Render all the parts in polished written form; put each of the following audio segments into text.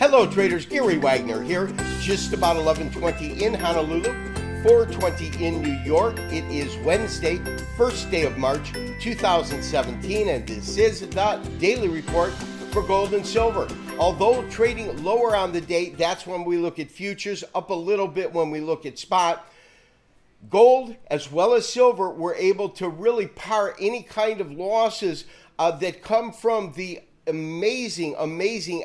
Hello traders, Gary Wagner here. Just about 11:20 in Honolulu, 4:20 in New York. It is Wednesday, first day of March 2017, and this is the daily report for gold and silver. Although trading lower on the day, that's when we look at futures, up a little bit when we look at spot. Gold as well as silver were able to really par any kind of losses that come from the amazing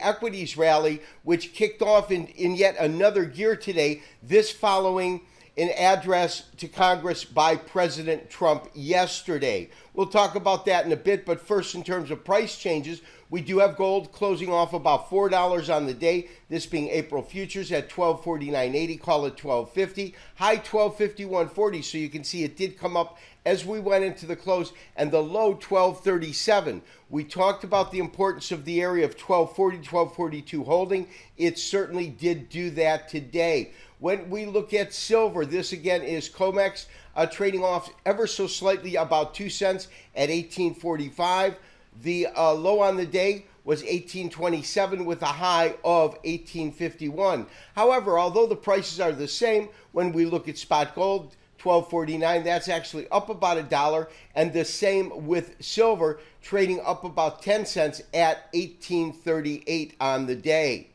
equities rally, which kicked off in yet another gear today, this following an address to Congress by President Trump yesterday. We'll talk about that in a bit, but first, in terms of price changes, we do have gold closing off about $4 on the day, this being April futures at $1249.80, call it $1250, high $1251.40, so you can see it did come up as we went into the close, and the low $1237. We talked about the importance of the area of $1240, $1242 holding. It certainly did do that today. When we look at silver, this again is COMEX trading off ever so slightly, about 2 cents at $18.45. The low on the day was $18.27 with a high of $18.51. However, although the prices are the same, when we look at spot gold, $12.49, that's actually up about $1, and the same with silver, trading up about 10 cents at $18.38 on the day.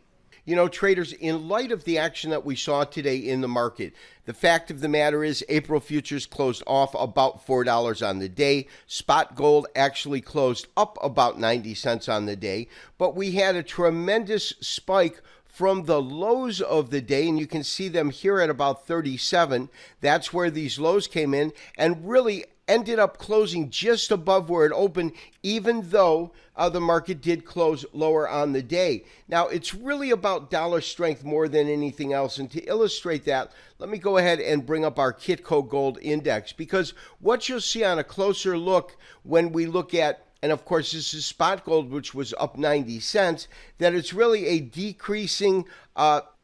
You know, traders, in light of the action that we saw today in the market, the fact of the matter is April futures closed off about $4 on the day. Spot gold actually closed up about 90 cents on the day, but we had a tremendous spike from the lows of the day, and you can see them here at about 37. That's where these lows came in and really ended up closing just above where it opened, even though the market did close lower on the day. Now, it's really about dollar strength more than anything else. And to illustrate that, let me go ahead and bring up our Kitco Gold Index, because what you'll see on a closer look when we look at, and of course this is spot gold, which was up 90 cents, that it's really a decreasing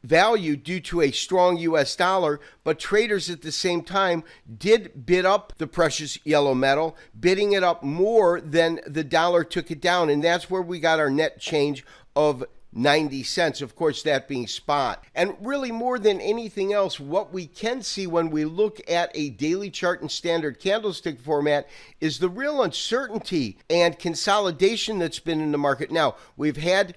value due to a strong U.S. dollar, but traders at the same time did bid up the precious yellow metal, bidding it up more than the dollar took it down, and that's where we got our net change of 90 cents, of course, that being spot. And really, more than anything else, what we can see when we look at a daily chart in standard candlestick format is the real uncertainty and consolidation that's been in the market. Now, we've had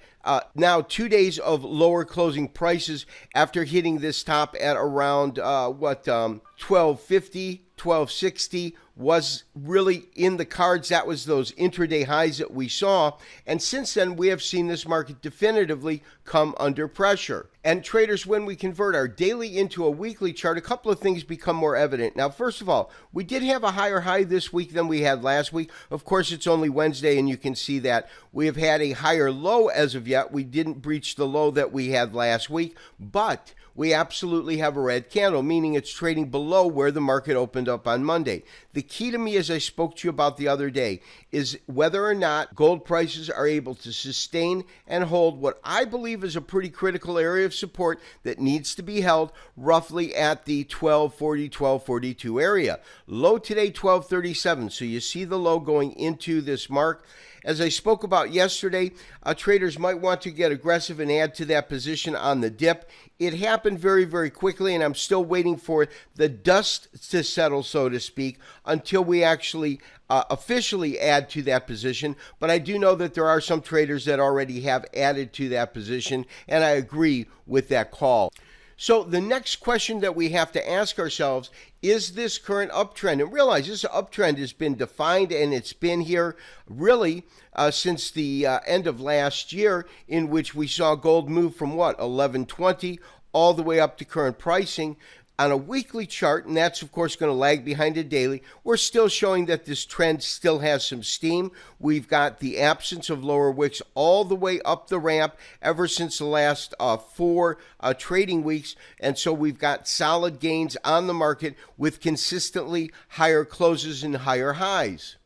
now 2 days of lower closing prices after hitting this top at around $12.50, $12.60 was really in the cards. That was those intraday highs that we saw. And since then, we have seen this market definitively come under pressure. And traders, when we convert our daily into a weekly chart, a couple of things become more evident. Now, first of all, we did have a higher high this week than we had last week. Of course, it's only Wednesday, and you can see that we have had a higher low as of yet. We didn't breach the low that we had last week, but we absolutely have a red candle, meaning it's trading below where the market opened up on Monday. The key to me, as I spoke to you about the other day, is whether or not gold prices are able to sustain and hold what I believe is a pretty critical area of support that needs to be held roughly at the 1240, 1242 area. Low today, 1237. So you see the low going into this mark. As I spoke about yesterday, traders might want to get aggressive and add to that position on the dip. It happened very, very quickly, and I'm still waiting for the dust to settle, so to speak, until we actually officially add to that position. But I do know that there are some traders that already have added to that position, and I agree with that call. So the next question that we have to ask ourselves is this current uptrend. And realize this uptrend has been defined, and it's been here really since the end of last year, in which we saw gold move from what, 1120 all the way up to current pricing. On a weekly chart, and that's of course going to lag behind a daily, we're still showing that this trend still has some steam. We've got the absence of lower wicks all the way up the ramp ever since the last 4 trading weeks, and so we've got solid gains on the market with consistently higher closes and higher highs.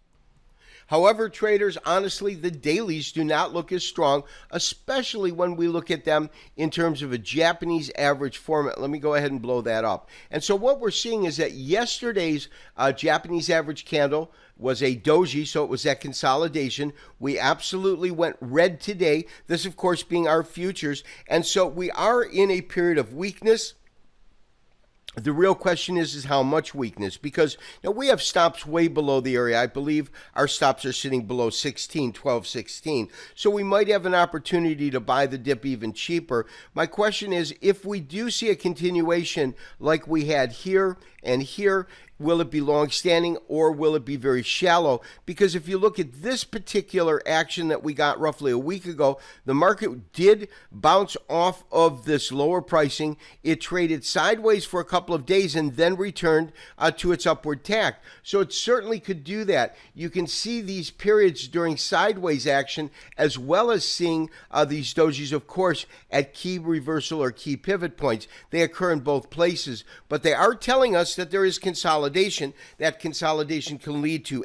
However, traders, honestly, the dailies do not look as strong, especially when we look at them in terms of a Japanese average format. Let me go ahead and blow that up. And so what we're seeing is that yesterday's Japanese average candle was a doji, so it was that consolidation. We absolutely went red today. This, of course, being our futures. And so we are in a period of weakness. The real question is how much weakness, because now we have stops way below the area. I believe our stops are sitting below 16, 12, 16. So we might have an opportunity to buy the dip even cheaper. My question is, if we do see a continuation like we had here and here, will it be long-standing or will it be very shallow? Because if you look at this particular action that we got roughly a week ago, the market did bounce off of this lower pricing. It traded sideways for a couple of days and then returned to its upward tack. So it certainly could do that. You can see these periods during sideways action as well as seeing these dojis, of course, at key reversal or key pivot points. They occur in both places, but they are telling us that there is consolidation. That consolidation can lead to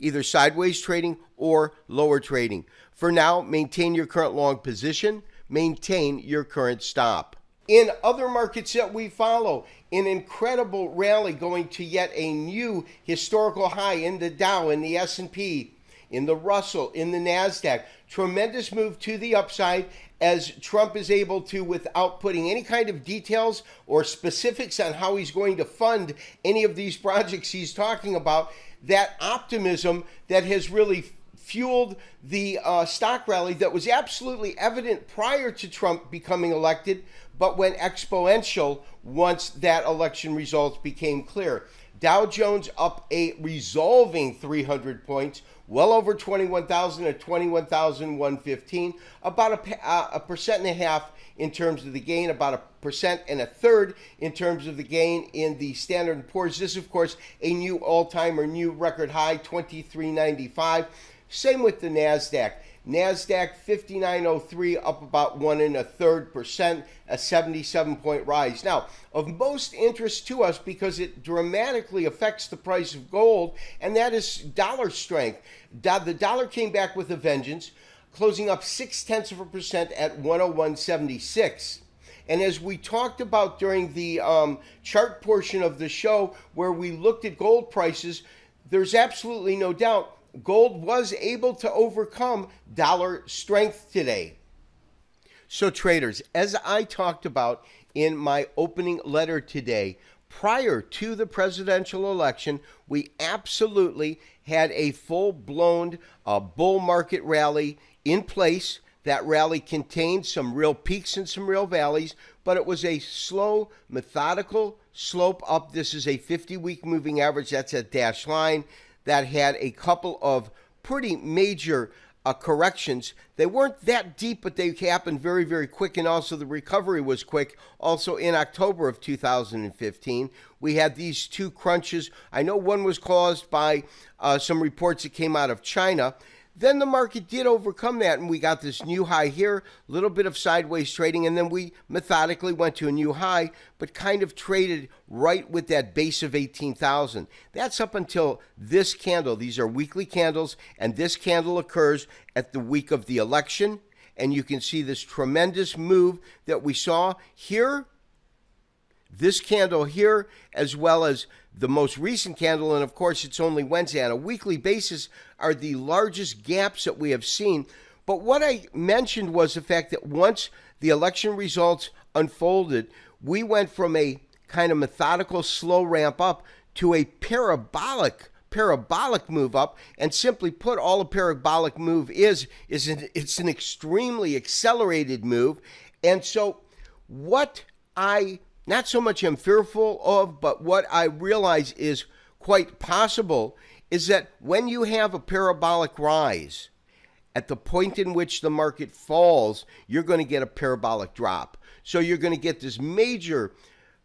either sideways trading or lower trading. For now, maintain your current long position, maintain your current stop. In other markets that we follow, an incredible rally going to yet a new historical high in the Dow, in the S&P, in the Russell, in the NASDAQ. Tremendous move to the upside as Trump is able to, without putting any kind of details or specifics on how he's going to fund any of these projects he's talking about, that optimism that has really fueled the stock rally that was absolutely evident prior to Trump becoming elected, but went exponential once that election results became clear. Dow Jones up a resolving 300 points, well over 21,000 at 21,115, about a percent and a half in terms of the gain, about a percent and a third in terms of the gain in the Standard & Poor's. This, of course, a new all-time or new record high, 2395. Same with the NASDAQ. NASDAQ 5903 up about 1 1/3%, a 77-point rise. Now, of most interest to us because it dramatically affects the price of gold, and that is dollar strength. The dollar came back with a vengeance, closing up 0.6% at 101.76. And as we talked about during the chart portion of the show where we looked at gold prices, there's absolutely no doubt gold was able to overcome dollar strength today. So traders, as I talked about in my opening letter today, prior to the presidential election, we absolutely had a full-blown bull market rally in place. That rally contained some real peaks and some real valleys, but it was a slow, methodical slope up. This is a 50-week moving average. That's a dashed line that had a couple of pretty major corrections. They weren't that deep, but they happened very, very quick, and also the recovery was quick. Also in October of 2015, we had these two crunches. I know one was caused by some reports that came out of China. Then the market did overcome that, and we got this new high here, a little bit of sideways trading, and then we methodically went to a new high, but kind of traded right with that base of 18,000. That's up until this candle. These are weekly candles, and this candle occurs at the week of the election, and you can see this tremendous move that we saw here, this candle here, as well as the most recent candle, and of course it's only Wednesday. On a weekly basis are the largest gaps that we have seen. But what I mentioned was the fact that once the election results unfolded, we went from a kind of methodical slow ramp up to a parabolic move up. And simply put, all a parabolic move is it's an extremely accelerated move. And so what I not so much am fearful of, but what I realize is quite possible is that when you have a parabolic rise, at the point in which the market falls, you're going to get a parabolic drop. So you're going to get this major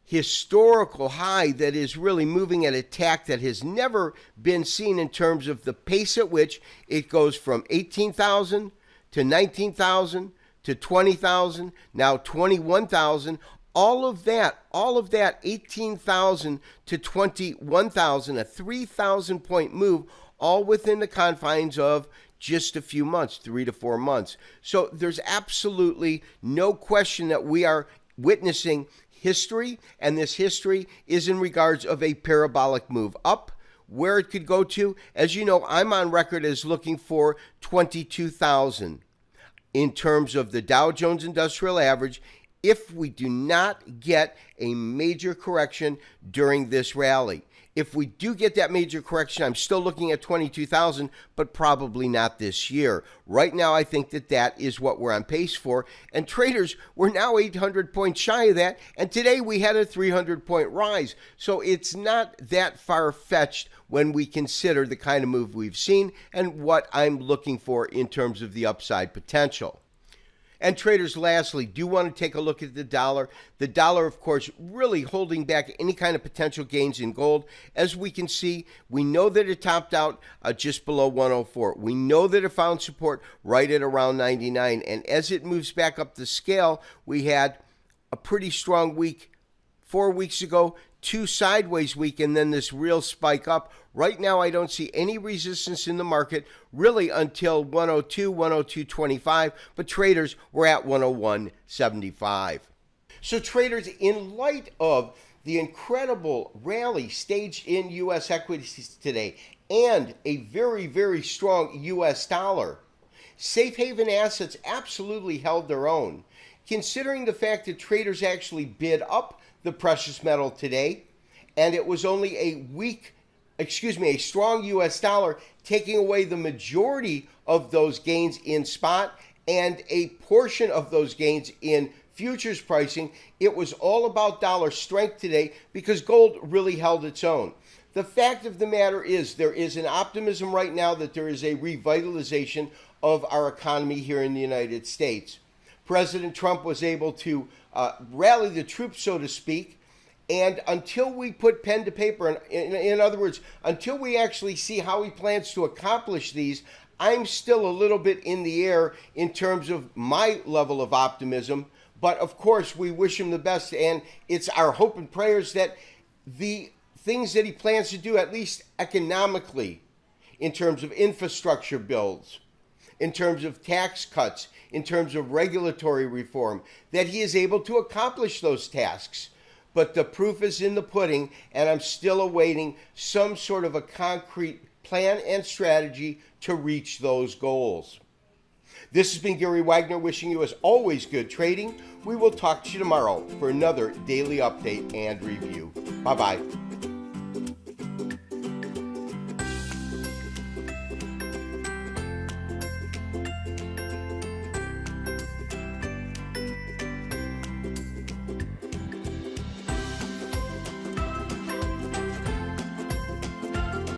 historical high that is really moving at a tack that has never been seen in terms of the pace at which it goes from 18,000 to 19,000 to 20,000, now 21,000. All of that 18,000 to 21,000, a 3,000 point move, all within the confines of just a few months, 3 to 4 months. So there's absolutely no question that we are witnessing history, and this history is in regards of a parabolic move up. Where it could go to, as you know, I'm on record as looking for 22,000 in terms of the Dow Jones Industrial Average if we do not get a major correction during this rally. If we do get that major correction, I'm still looking at 22,000, but probably not this year. Right now, I think that is what we're on pace for. And traders, we're now 800 points shy of that. And today we had a 300-point rise. So it's not that far-fetched when we consider the kind of move we've seen and what I'm looking for in terms of the upside potential. And traders, lastly, do want to take a look at the dollar. The dollar, of course, really holding back any kind of potential gains in gold. As we can see, we know that it topped out just below 104. We know that it found support right at around 99. And as it moves back up the scale, we had a pretty strong week 4 weeks ago, 2 sideways week, and then this real spike up. Right now, I don't see any resistance in the market really until 102, 102.25, but traders, we're at 101.75. So traders, in light of the incredible rally staged in U.S. equities today and a very, very strong U.S. dollar, safe haven assets absolutely held their own. Considering the fact that traders actually bid up the precious metal today, and it was only a strong U.S. dollar taking away the majority of those gains in spot and a portion of those gains in futures pricing. It was all about dollar strength today because gold really held its own. The fact of the matter is there is an optimism right now that there is a revitalization of our economy here in the United States. President Trump was able to rally the troops, so to speak, and until we put pen to paper, in other words, until we actually see how he plans to accomplish these, I'm still a little bit in the air in terms of my level of optimism. But of course, we wish him the best, and it's our hope and prayers that the things that he plans to do, at least economically, in terms of infrastructure builds, in terms of tax cuts, in terms of regulatory reform, that he is able to accomplish those tasks. But the proof is in the pudding, and I'm still awaiting some sort of a concrete plan and strategy to reach those goals. This has been Gary Wagner wishing you, as always, good trading. We will talk to you tomorrow for another daily update and review. Bye-bye.